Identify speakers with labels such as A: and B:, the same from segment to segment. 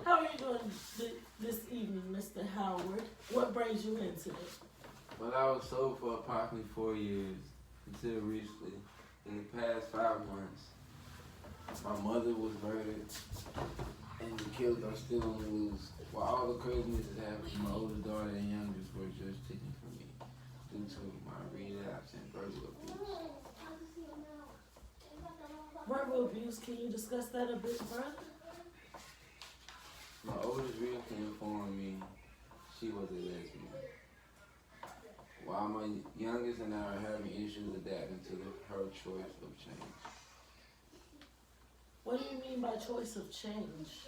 A: How are you doing this evening, Mr. Howard? What brings you into it?
B: Well, I was sober for approximately 4 years until recently. In the past 5 months, my mother was murdered and the killers are still on the loose. While all the craziness is happening, my oldest daughter and youngest were just taken from me due to my relapse and verbal abuse.
A: Verbal abuse, can you discuss that a bit further?
B: My oldest recently informed me she was a lesbian, while my youngest and I are having issues adapting to her choice of change.
A: What do you mean by choice of change?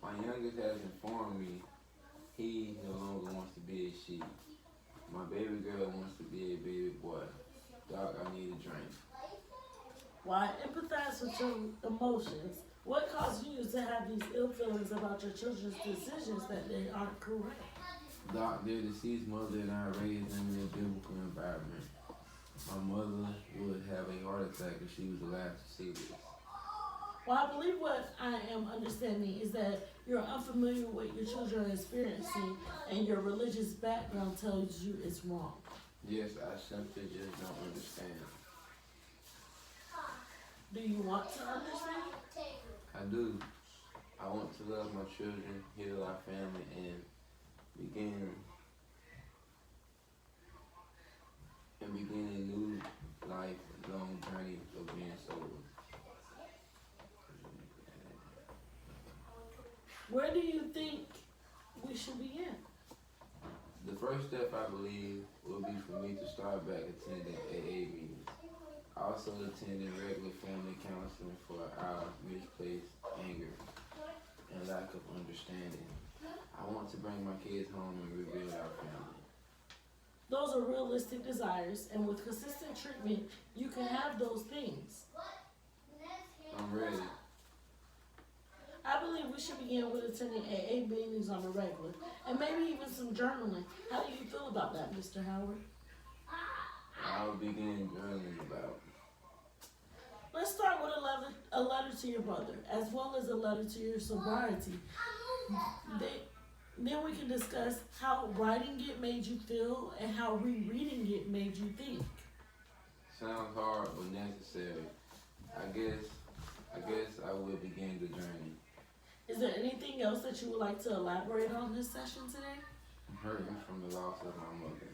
B: My youngest has informed me he no longer wants to be a she. My baby girl wants to be a baby boy. Doc, I need a drink.
A: Why empathize with your emotions? What caused you to have these ill feelings about your children's decisions that they aren't correct?
B: Doc, their deceased mother and I raised them in a biblical environment. My mother would have a heart attack if she was allowed to see this.
A: Well, I believe what I am understanding is that you're unfamiliar with what your children are experiencing and your religious background tells you it's wrong.
B: Yes, I simply just don't understand.
A: Do you want to understand?
B: I do. I want to love my children, heal our family, and begin a new life, long journey of being sober.
A: Where do you think we should begin?
B: The first step, I believe, will be for me to start back attending AA meetings. Also attending regular family counseling for our misplaced anger and lack of understanding. I want to bring my kids home and rebuild our family.
A: Those are realistic desires, and with consistent treatment, you can have those things.
B: I'm ready.
A: I believe we should begin with attending AA meetings on a regular, and maybe even some journaling. How do you feel about that, Mr. Howard?
B: I'll begin journaling about.
A: Let's start with a letter to your brother, as well as a letter to your sobriety. Then we can discuss how writing it made you feel and how rereading it made you think.
B: Sounds hard but necessary. I guess I will begin the journey.
A: Is there anything else that you would like to elaborate on this session today?
B: I'm hurting from the loss of my mother.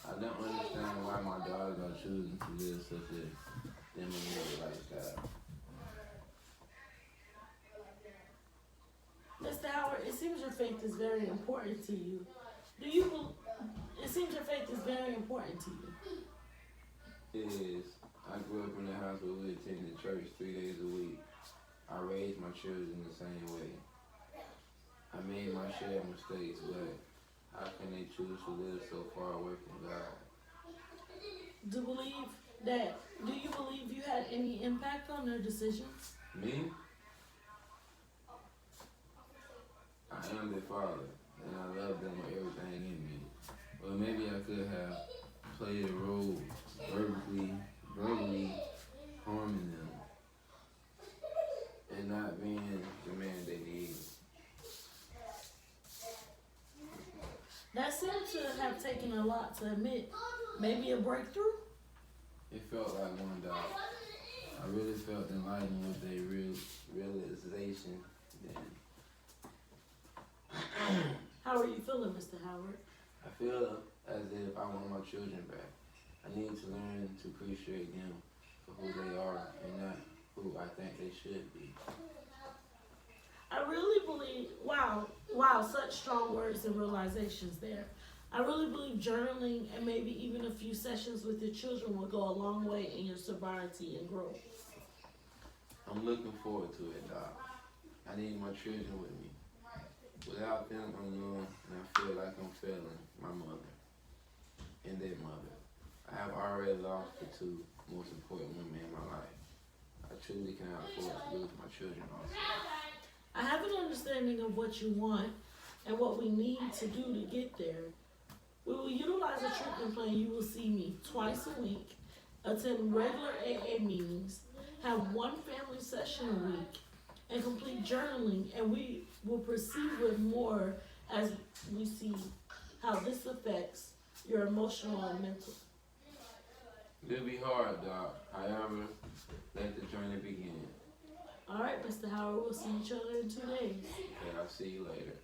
B: I don't understand why my daughters are choosing to live such a demonic lifestyle.
A: Mr. Howard, it seems your faith is very important to you. It seems your faith is very important to you.
B: It is. I grew up in a house where we attended church 3 days a week. I raised my children the same way. I made my share of mistakes, but how can they choose to live so far away from God?
A: Do you believe you had any impact on their decisions?
B: Me? I am their father, and I love them with everything in me. But maybe I could have played a role verbally harming them and not being the man they need.
A: That seemed to have taken a lot to admit. Maybe a breakthrough?
B: It felt like one doubt. I really felt enlightened with a realization then.
A: How are you feeling, Mr. Howard?
B: I feel as if I want my children back. I need to learn to appreciate them for who they are and not who I think they should be.
A: I really believe, wow, such strong words and realizations there. I really believe journaling and maybe even a few sessions with your children will go a long way in your sobriety and growth.
B: I'm looking forward to it, Doc. I need my children with me. Without them, I'm alone, and I feel like I'm failing my mother and their mother. I have already lost the two most important women in my life. I truly cannot afford to lose my children also.
A: I have an understanding of what you want and what we need to do to get there. We will utilize a treatment plan. You will see me twice a week, attend regular AA meetings, have one family session a week, and complete journaling, and we will proceed with more as we see how this affects your emotional and mental.
B: It'll be hard, dog. However, let the journey begin.
A: All right, Mr. Howard, we'll see each other in 2 days.
B: Okay, I'll see you later.